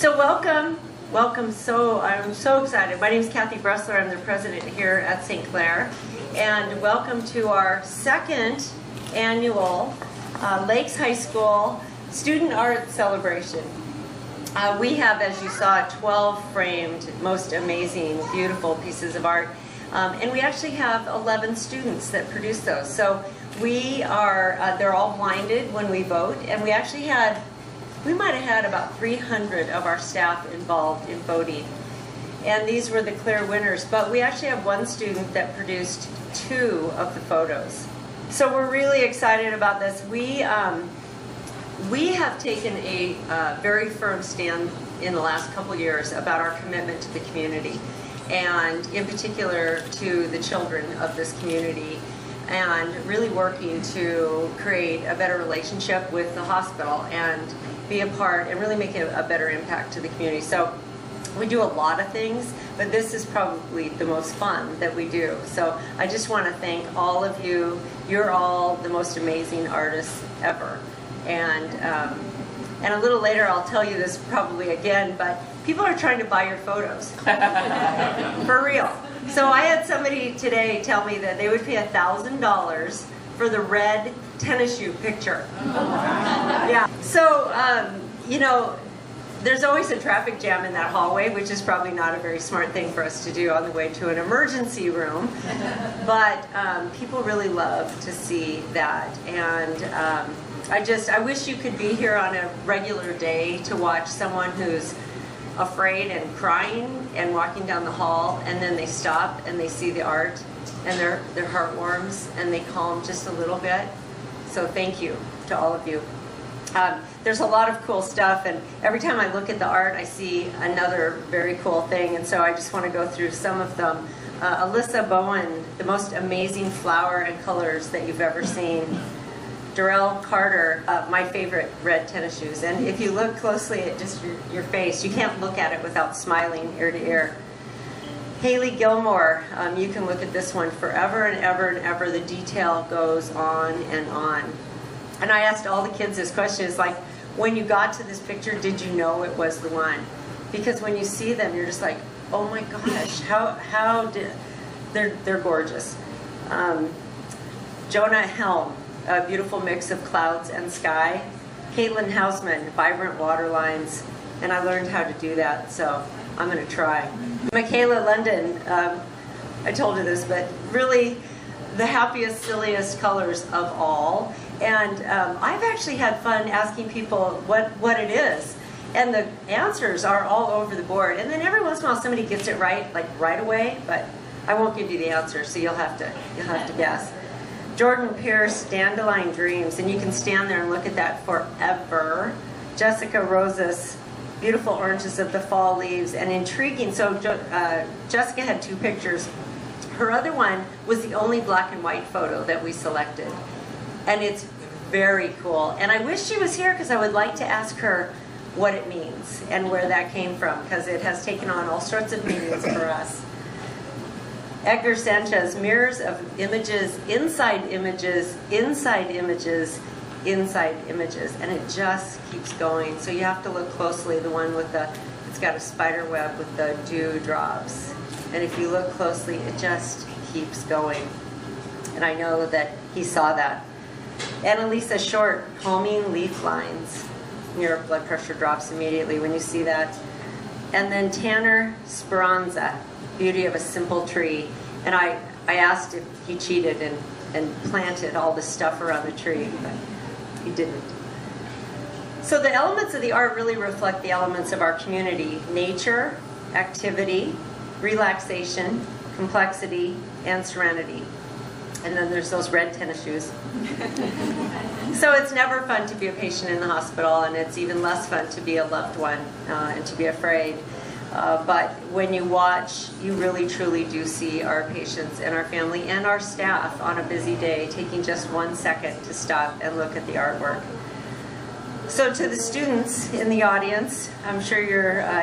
So welcome. I'm so excited. My name is Bressler. I'm the president here at St. Clare. And welcome to our second annual Lakes High School Student Art Celebration. We have, as you saw, 12 framed, most amazing, beautiful pieces of art. And we actually have 11 students that produce those. So they're all blinded when we vote. And we might have had about 300 of our staff involved in voting. And these were the clear winners. But we actually have one student that produced 2 of the photos. So we're really excited about this. We have taken a very firm stand in the last couple years about our commitment to the community, and in particular to the children of this community, and really working to create a better relationship with the hospital and be a part and really make a better impact to the community. So we do a lot of things, but this is probably the most fun that we do. So I just want to thank all of you. You're all the most amazing artists ever. And a little later I'll tell you this probably again, but people are trying to buy your photos. For real. So I had somebody today tell me that they would pay $1,000 for the red tennis shoe picture. Yeah. So, you know, there's always a traffic jam in that hallway, which is probably not a very smart thing for us to do on the way to an emergency room. But people really love to see that. And I wish you could be here on a regular day to watch someone who's afraid and crying and walking down the hall, and then they stop and they see the art and their heart warms and they calm just a little bit. So thank you to all of you. There's a lot of cool stuff, and every time I look at the art I see another very cool thing, and so I just want to go through some of them. Alyssa Bowen, the most amazing flower and colors that you've ever seen. Darrell Carter, my favorite red tennis shoes. And if you look closely at just your face, you can't look at it without smiling ear to ear. Haley Gilmore, you can look at this one forever and ever and ever. The detail goes on and on. And I asked all the kids this question, is like, when you got to this picture, did you know it was the one? Because when you see them, you're just like, oh my gosh, they're gorgeous. Jonah Helm, a beautiful mix of clouds and sky. Caitlin Hausman, vibrant water lines. And I learned how to do that, so I'm going to try. Michaela London, I told you this, but really the happiest, silliest colors of all. And I've actually had fun asking people what it is. And the answers are all over the board. And then every once in a while somebody gets it right, like right away, but I won't give you the answer, so you'll have to guess. Jordan Pierce, Dandelion Dreams, and you can stand there and look at that forever. Jessica Rosas, Beautiful Oranges of the Fall Leaves, and intriguing. So Jessica had 2 pictures. Her other one was the only black and white photo that we selected. And it's very cool. And I wish she was here because I would like to ask her what it means and where that came from, because it has taken on all sorts of meanings for us. Edgar Sanchez, mirrors of images, inside images, inside images, inside images, and it just keeps going. So you have to look closely, the one with it's got a spider web with the dewdrops. And if you look closely, it just keeps going. And I know that he saw that. Annalisa Short, calming leaf lines. Your blood pressure drops immediately when you see that. And then Tanner Speranza, Beauty of a Simple Tree. And I asked if he cheated and planted all the stuff around the tree, but he didn't. So the elements of the art really reflect the elements of our community: nature, activity, relaxation, complexity, and serenity. And then there's those red tennis shoes. So it's never fun to be a patient in the hospital, and it's even less fun to be a loved one and to be afraid. But when you watch, you really truly do see our patients and our family and our staff on a busy day taking just 1 second to stop and look at the artwork. So to the students in the audience, I'm sure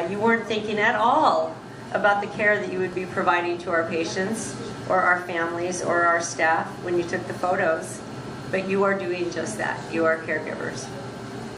you weren't thinking at all about the care that you would be providing to our patients or our families or our staff when you took the photos, but you are doing just that. You are caregivers.